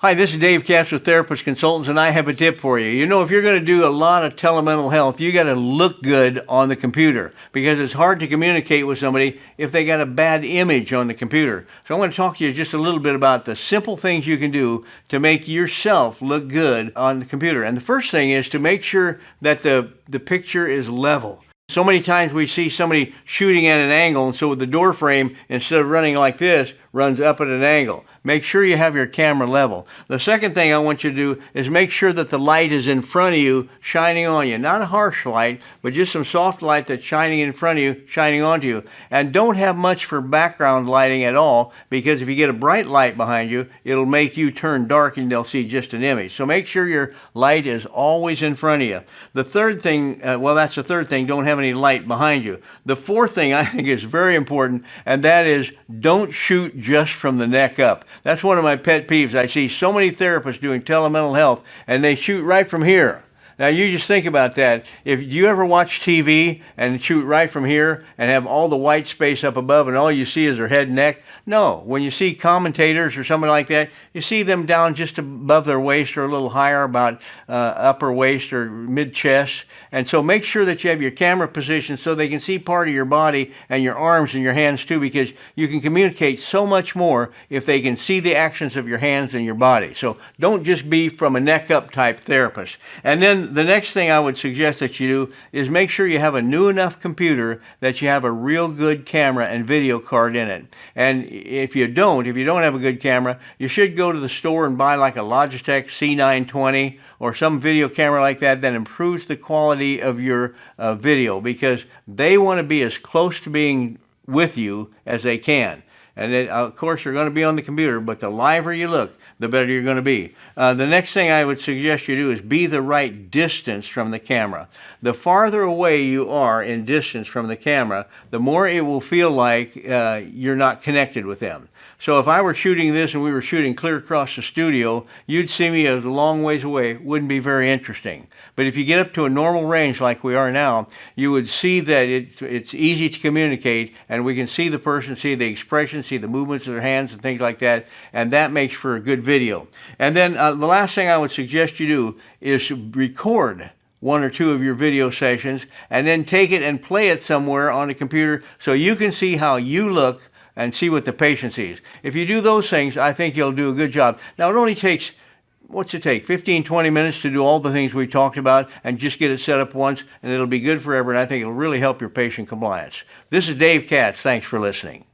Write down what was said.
Hi, this is Dave Katz with Therapist Consultants, and I have a tip for you. You know, if you're going to do a lot of tele-mental health, you got to look good on the computer because it's hard to communicate with somebody if they got a bad image on the computer. So I'm going to talk to you just a little bit about the simple things you can do to make yourself look good on the computer. And the first thing is to make sure that the picture is level. So many times we see somebody shooting at an angle, and so with the door frame, instead of running like this, runs up at an angle. Make sure you have your camera level. The second thing I want you to do is make sure that the light is in front of you, shining on you. Not a harsh light, but just some soft light that's shining in front of you, shining onto you. And don't have much for background lighting at all, because if you get a bright light behind you, it'll make you turn dark and they'll see just an image. So make sure your light is always in front of you. The third thing, that's the third thing, don't have any light behind you. The fourth thing I think is very important, and that is don't shoot just from the neck up. That's one of my pet peeves. I see so many therapists doing tele-mental health, and they shoot right from here. Now, you just think about that. If you ever watch TV and shoot right from here and have all the white space up above and all you see is their head and neck, no. When you see commentators or something like that, you see them down just above their waist or a little higher, about upper waist or mid-chest. And so make sure that you have your camera positioned so they can see part of your body and your arms and your hands too, because you can communicate so much more if they can see the actions of your hands and your body. So don't just be from a neck up type therapist. And then the next thing I would suggest that you do is make sure you have a new enough computer that you have a real good camera and video card in it. And if you don't have a good camera, you should go to the store and buy like a Logitech C920 or some video camera like that improves the quality of your video, because they want to be as close to being with you as they can. And then, of course, you're going to be on the computer, but the liver you look, the better you're going to be. The next thing I would suggest you do is be the right distance from the camera. The farther away you are in distance from the camera, the more it will feel like you're not connected with them. So if I were shooting this and we were shooting clear across the studio, you'd see me a long ways away. It wouldn't be very interesting. But if you get up to a normal range like we are now, you would see that it's easy to communicate, and we can see the person, see the expression, see the movements of their hands and things like that, and that makes for a good video. And then the last thing I would suggest you do is record one or two of your video sessions and then take it and play it somewhere on the computer so you can see how you look and see what the patient sees. If you do those things, I think you'll do a good job. Now, it only takes, what's it take, 15, 20 minutes to do all the things we talked about and just get it set up once, and it'll be good forever, and I think it'll really help your patient compliance. This is Dave Katz. Thanks for listening.